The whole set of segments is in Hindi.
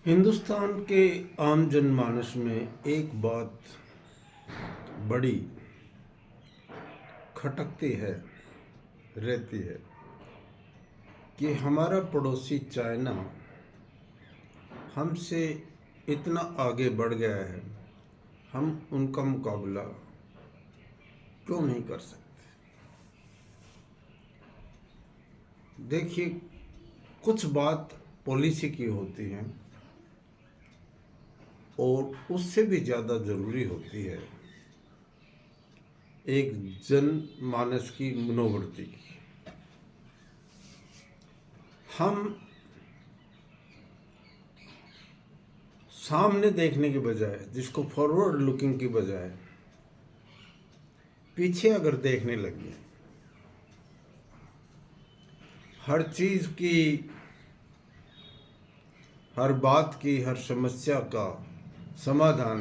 हिंदुस्तान के आम जनमानस में एक बात बड़ी खटकती है रहती है कि हमारा पड़ोसी चाइना हमसे इतना आगे बढ़ गया है, हम उनका मुकाबला क्यों नहीं कर सकते। देखिए, कुछ बात पॉलिसी की होती है और उससे भी ज़्यादा ज़रूरी होती है एक जनमानस की मनोवृत्ति की। हम सामने देखने के बजाय, जिसको फॉरवर्ड लुकिंग की बजाय पीछे अगर देखने लगे, हर चीज़ की, हर बात की, हर समस्या का समाधान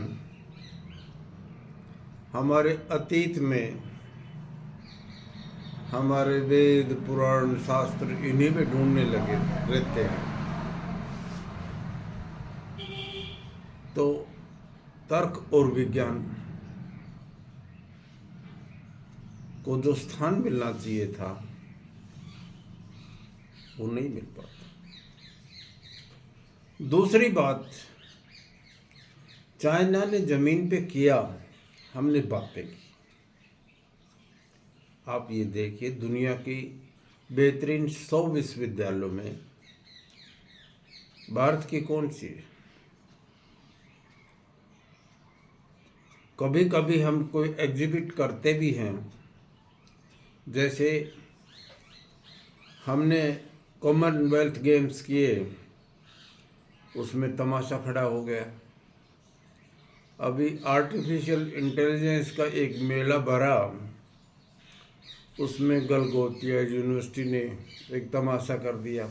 हमारे अतीत में हमारे वेद पुराण शास्त्र इन्हीं में ढूंढने लगे रहते हैं, तो तर्क और विज्ञान को जो स्थान मिलना चाहिए था वो नहीं मिल पाता। दूसरी बात, चाइना ने जमीन पे किया, हमने बातें की। आप ये देखिए, दुनिया की बेहतरीन 100 विश्वविद्यालयों में भारत की कौन सी है? कभी कभी हम कोई एग्जिबिट करते भी हैं, जैसे हमने कॉमनवेल्थ गेम्स किए, उसमें तमाशा खड़ा हो गया। अभी आर्टिफिशियल इंटेलिजेंस का एक मेला भरा, उसमें गलगोटिया यूनिवर्सिटी ने एक तमाशा कर दिया।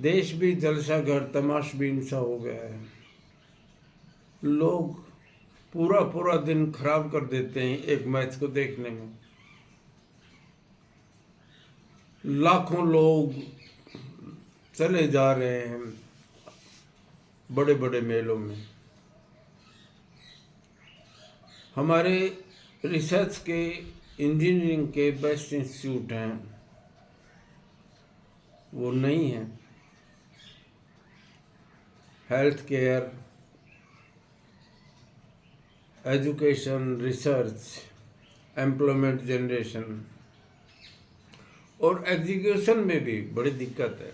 देश भी जलसा घर तमाशबीन सा हो गया है। लोग पूरा पूरा दिन खराब कर देते हैं एक मैच को देखने में। लाखों लोग चले जा रहे हैं बड़े बड़े मेलों में। हमारे रिसर्च के, इंजीनियरिंग के बेस्ट इंस्टीट्यूट हैं, वो नहीं हैं। Health care, education, research, employment generation और एग्जीक्यूशन में भी बड़ी दिक्कत है।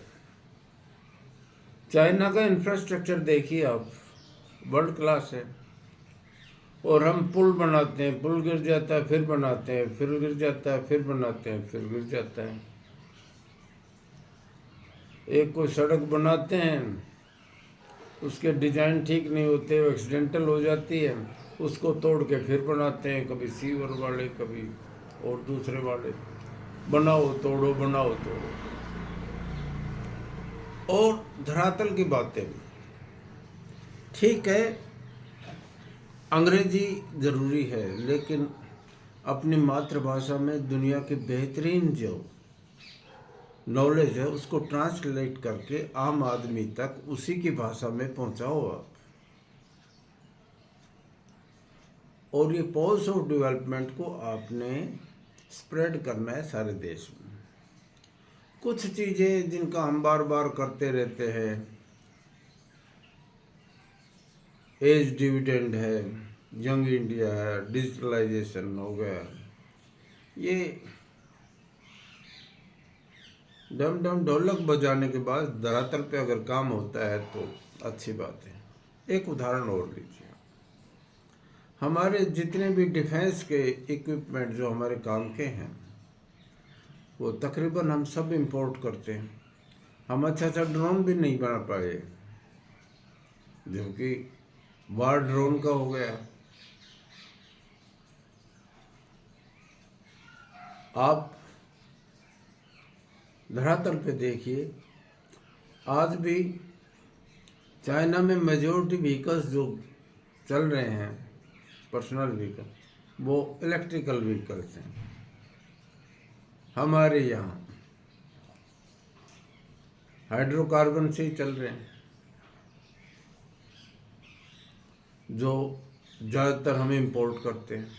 चाइना का इंफ्रास्ट्रक्चर देखिए आप, वर्ल्ड क्लास है, और हम पुल बनाते हैं, पुल गिर जाता है, फिर बनाते हैं, फिर गिर जाता है, फिर बनाते हैं, फिर गिर जाता है। एक कोई सड़क बनाते हैं, उसके डिजाइन ठीक नहीं होते, वो एक्सीडेंटल हो जाती है, उसको तोड़ के फिर बनाते हैं, कभी सीवर वाले, कभी और दूसरे वाले, बनाओ तोड़ो, बनाओ तोड़ो। और धरातल की बातें भी ठीक है, अंग्रेजी ज़रूरी है, लेकिन अपनी मातृभाषा में दुनिया की बेहतरीन जो नॉलेज है उसको ट्रांसलेट करके आम आदमी तक उसी की भाषा में पहुंचाओ आप। और ये पोल्स ऑफ डेवलपमेंट को आपने स्प्रेड करना है सारे देश में। कुछ चीज़ें जिनका हम बार बार करते रहते हैं, एज डिविडेंड है, यंग इंडिया है, डिजिटलाइजेशन हो गया, ये डम डम ढोलक बजाने के बाद धरातल पे अगर काम होता है तो अच्छी बात है। एक उदाहरण और लीजिए, हमारे जितने भी डिफेंस के इक्विपमेंट जो हमारे काम के हैं, वो तकरीबन हम सब इंपोर्ट करते हैं। हम अच्छा ड्रोन भी नहीं बना पाए, जो कि वार ड्रोन का हो गया। आप धरातल पे देखिए, आज भी चाइना में मेजॉरिटी व्हीकल्स जो चल रहे हैं, पर्सनल व्हीकल, वो इलेक्ट्रिकल व्हीकल्स हैं। हमारे यहाँ हाइड्रोकार्बन से ही चल रहे हैं। जो ज़्यादातर हम इंपोर्ट करते हैं।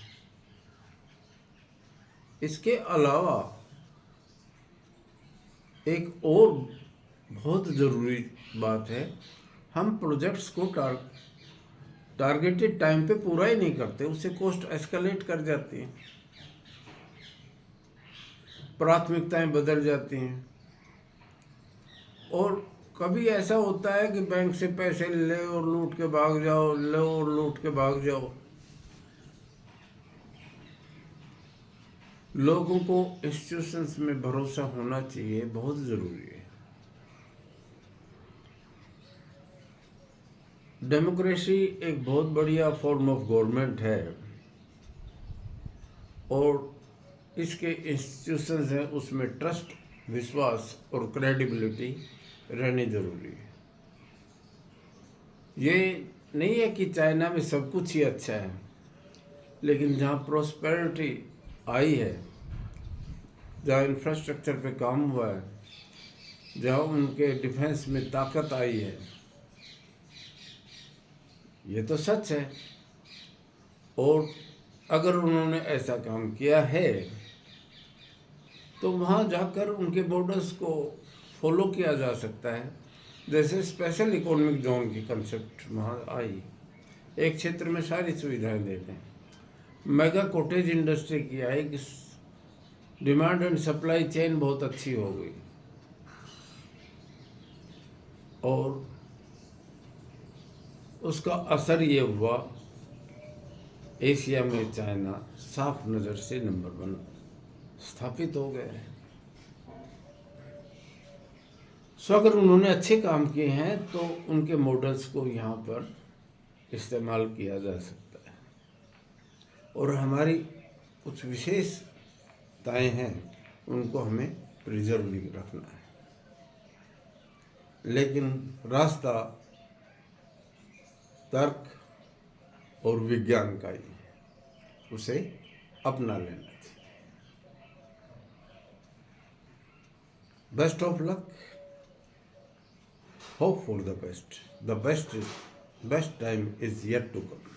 इसके अलावा एक और बहुत ज़रूरी बात है, हम प्रोजेक्ट्स को टारगेटेड टाइम पे पूरा ही नहीं करते, उससे कॉस्ट एस्केलेट कर जाती हैं, प्राथमिकताएं बदल जाती हैं। और कभी ऐसा होता है कि बैंक से पैसे ले और लूट के भाग जाओ, लो और लूट के भाग जाओ। लोगों को इंस्टीट्यूशंस में भरोसा होना चाहिए, बहुत ज़रूरी है। डेमोक्रेसी एक बहुत बढ़िया फॉर्म ऑफ गवर्नमेंट है और इसके इंस्टीट्यूशंस हैं, उसमें ट्रस्ट, विश्वास और क्रेडिबिलिटी रहनी जरूरी है। ये नहीं है कि चाइना में सब कुछ ही अच्छा है, लेकिन जहाँ प्रोस्पेरिटी आई है, जहाँ इंफ्रास्ट्रक्चर पे काम हुआ है, जहाँ उनके डिफेंस में ताकत आई है, ये तो सच है। और अगर उन्होंने ऐसा काम किया है तो वहाँ जाकर उनके बॉर्डर्स को फॉलो किया जा सकता है। जैसे स्पेशल इकोनॉमिक जोन की कंसेप्ट वहाँ आई, एक क्षेत्र में सारी सुविधाएं देते हैं। मेगा कॉटेज इंडस्ट्री की आई कि डिमांड एंड सप्लाई चेन बहुत अच्छी हो गई और उसका असर ये हुआ, एशिया में चाइना साफ नज़र से नंबर 1 स्थापित हो गए हैं। सो अगर उन्होंने अच्छे काम किए हैं तो उनके मॉडल्स को यहाँ पर इस्तेमाल किया जा सकता है। और हमारी कुछ विशेषताएं हैं, उनको हमें प्रिजर्व भी रखना है, लेकिन रास्ता तर्क और विज्ञान का ही है, उसे अपना लेना चाहिए। Best of luck, hope for the best. The best time is yet to come.